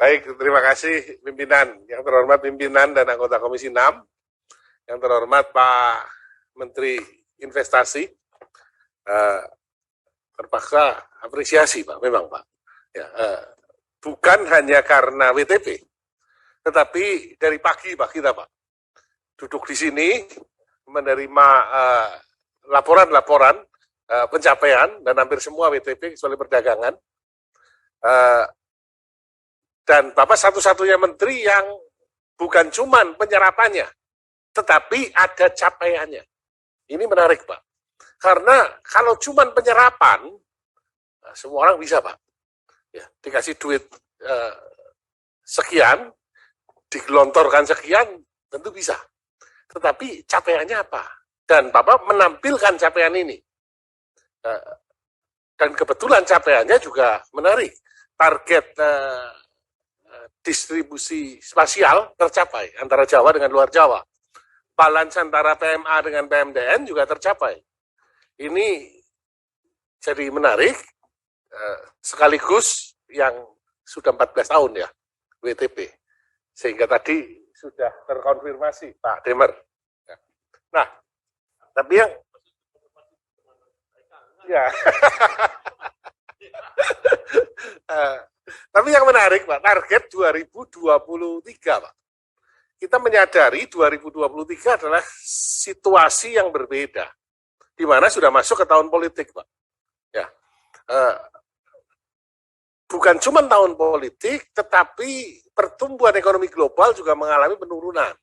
Baik, terima kasih pimpinan. Yang terhormat pimpinan dan anggota Komisi 6, yang terhormat Pak Menteri Investasi, terpaksa apresiasi Pak, memang Pak. Ya, bukan hanya karena WTP, tetapi dari pagi Pak kita Pak, duduk di sini menerima laporan-laporan pencapaian dan hampir semua WTP kecuali perdagangan. Dan Bapak satu-satunya menteri yang bukan cuman penyerapannya, tetapi ada capaiannya. Ini menarik, Pak. Karena kalau cuman penyerapan, semua orang bisa, Pak. Ya, dikasih duit sekian, digelontorkan sekian, tentu bisa. Tetapi capaiannya apa? Dan Bapak menampilkan capaian ini. Dan kebetulan capaiannya juga menarik. Target distribusi spasial tercapai antara Jawa dengan luar Jawa. Balance antara PMA dengan PMDN juga tercapai. Ini jadi menarik, sekaligus yang sudah 14 tahun ya, WTP. Sehingga tadi sudah terkonfirmasi Pak Demer. Nah, tapi yang ya tapi yang menarik Pak, target 2023 Pak. Kita menyadari 2023 adalah situasi yang berbeda, di mana sudah masuk ke tahun politik Pak. Ya, bukan cuma tahun politik, tetapi pertumbuhan ekonomi global juga mengalami penurunan.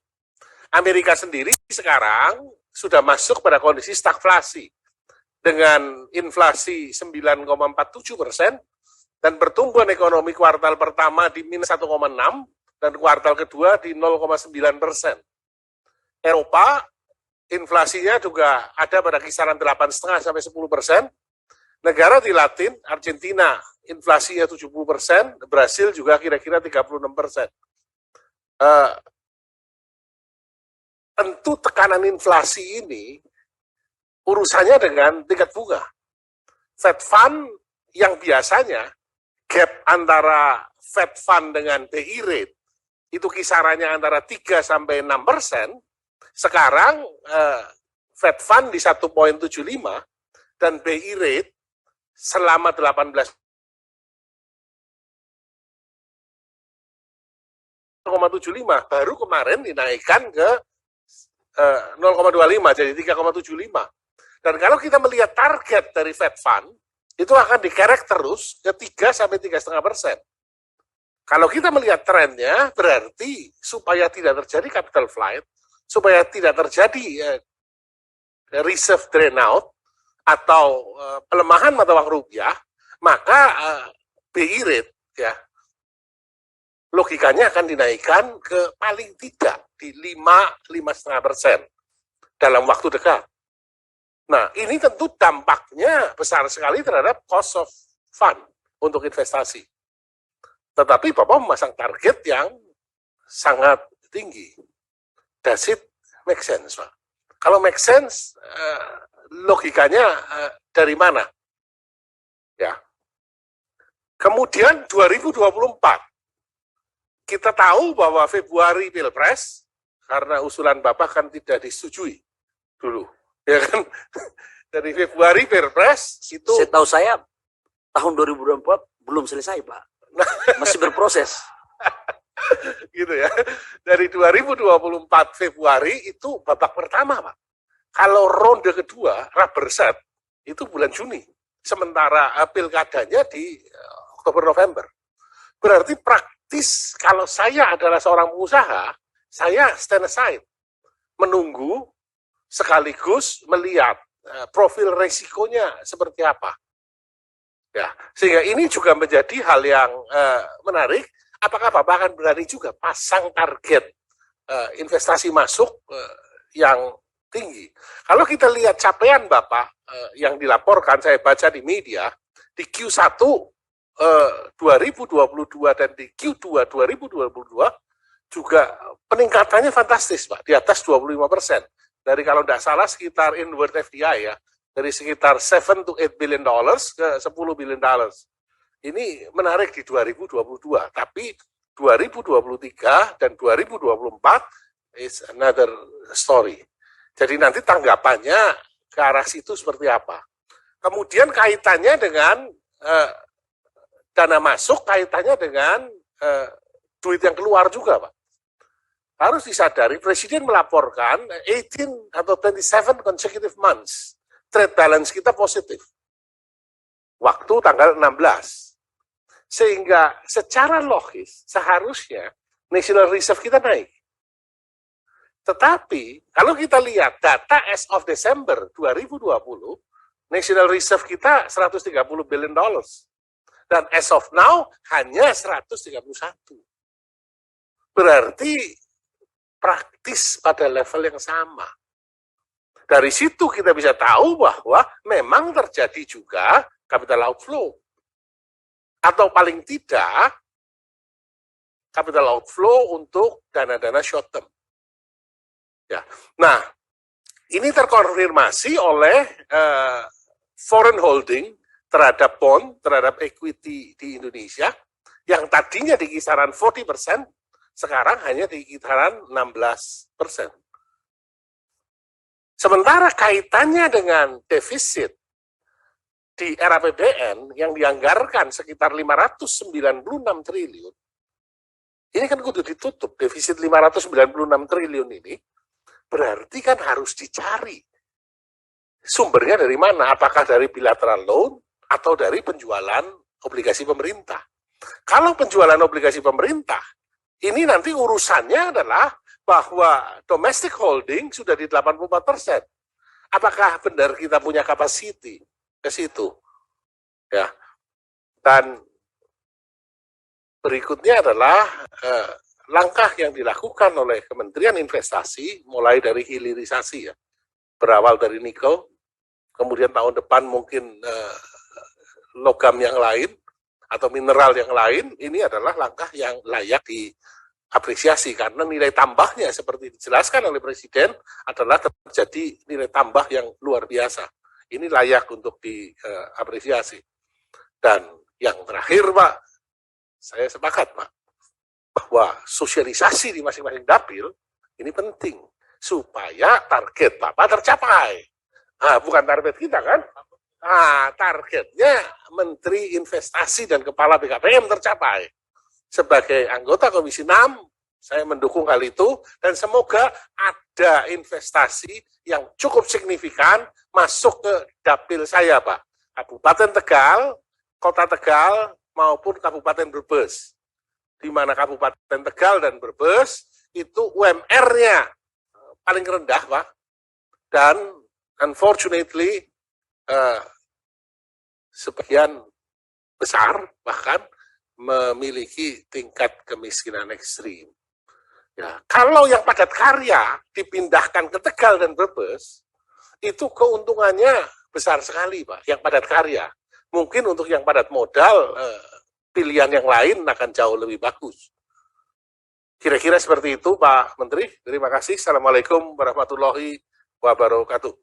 Amerika sendiri sekarang sudah masuk pada kondisi stagflasi, dengan inflasi 9,47%, dan pertumbuhan ekonomi kuartal pertama di minus 1,6 dan kuartal kedua di 0,9%. Eropa inflasinya juga ada pada kisaran 8,5 sampai 10%. Negara di Latin, Argentina inflasinya 70%, Brasil juga kira-kira 36%. Tentu tekanan inflasi ini urusannya dengan tingkat bunga. Fed Fund yang biasanya gap antara Fed Fund dengan BI rate itu kisarannya antara 3 sampai 6%, sekarang Fed Fund di 1,75 dan BI rate selama 18,75 baru kemarin dinaikkan ke 0,25 jadi 3,75. Dan kalau kita melihat target dari Fed Fund, itu akan dikerek terus ke 3 sampai 3,5%. Kalau kita melihat trennya, berarti supaya tidak terjadi capital flight, supaya tidak terjadi reserve drain out, atau pelemahan mata uang rupiah, maka BI rate, ya, logikanya akan dinaikkan ke paling tidak di 5,5% dalam waktu dekat. Nah, ini tentu dampaknya besar sekali terhadap cost of fund untuk investasi. Tetapi Bapak memasang target yang sangat tinggi. Does it make sense, Pak? Kalau make sense, logikanya dari mana? Ya. Kemudian 2024, kita tahu bahwa Februari Pilpres, karena usulan Bapak kan tidak disetujui dulu. Ya kan, dari Februari Pilpres itu. Setahu saya tahun 2024 belum selesai Pak, masih berproses. Gitu ya. Dari 2024 Februari itu babak pertama Pak. Kalau ronde kedua rubber set itu bulan Juni, sementara pilkadanya di Oktober November. Berarti praktis kalau saya adalah seorang pengusaha, saya stand aside, menunggu sekaligus melihat profil resikonya seperti apa. Ya, sehingga ini juga menjadi hal yang menarik. Apakah Bapak akan berani juga pasang target investasi masuk yang tinggi? Kalau kita lihat capaian Bapak yang dilaporkan, saya baca di media, di Q1 2022 dan di Q2 2022 juga peningkatannya fantastis Pak, di atas 25%. Dari kalau tidak salah sekitar inward FDI ya, dari sekitar 7 to 8 billion dollars ke 10 billion dollars. Ini menarik di 2022, tapi 2023 dan 2024 is another story. Jadi nanti tanggapannya ke arah situ seperti apa. Kemudian kaitannya dengan dana masuk, kaitannya dengan duit yang keluar juga, Pak. Harus disadari, Presiden melaporkan 18 atau 27 consecutive months, trade balance kita positif. Waktu tanggal 16. Sehingga secara logis, seharusnya National Reserve kita naik. Tetapi, kalau kita lihat data as of Desember 2020, National Reserve kita 130 billion dollars. Dan as of now, hanya 131. Berarti praktis pada level yang sama. Dari situ kita bisa tahu bahwa memang terjadi juga capital outflow. Atau paling tidak, capital outflow untuk dana-dana short term. Ya. Nah, ini terkonfirmasi oleh foreign holding terhadap bond, terhadap equity di Indonesia, yang tadinya di kisaran 40%, sekarang hanya di kisaran 16%. Sementara kaitannya dengan defisit di era APBN yang dianggarkan sekitar 596 triliun, ini kan kudu ditutup, defisit 596 triliun ini, berarti kan harus dicari sumbernya dari mana, apakah dari bilateral loan atau dari penjualan obligasi pemerintah. Kalau penjualan obligasi pemerintah, ini nanti urusannya adalah bahwa domestic holding sudah di 84%. Apakah benar kita punya capacity ke situ? Ya. Dan berikutnya adalah langkah yang dilakukan oleh Kementerian Investasi mulai dari hilirisasi ya. Berawal dari nikel, kemudian tahun depan mungkin logam yang lain atau mineral yang lain, ini adalah langkah yang layak diapresiasi karena nilai tambahnya seperti dijelaskan oleh Presiden adalah terjadi nilai tambah yang luar biasa. Ini layak untuk diapresiasi. Dan yang terakhir, Pak, saya sepakat, Pak, bahwa sosialisasi di masing-masing dapil ini penting supaya target Bapak tercapai. Nah, bukan target kita kan? Nah, targetnya Menteri Investasi dan Kepala BKPM tercapai. Sebagai anggota Komisi 6, saya mendukung hal itu dan semoga ada investasi yang cukup signifikan masuk ke dapil saya, Pak. Kabupaten Tegal, Kota Tegal, maupun Kabupaten Brebes. Di mana Kabupaten Tegal dan Brebes itu UMR-nya paling rendah, Pak. Dan unfortunately sebagian besar bahkan memiliki tingkat kemiskinan ekstrim. Ya, kalau yang padat karya dipindahkan ke Tegal dan Brebes, itu keuntungannya besar sekali, Pak, yang padat karya. Mungkin untuk yang padat modal, pilihan yang lain akan jauh lebih bagus. Kira-kira seperti itu, Pak Menteri. Terima kasih. Assalamualaikum warahmatullahi wabarakatuh.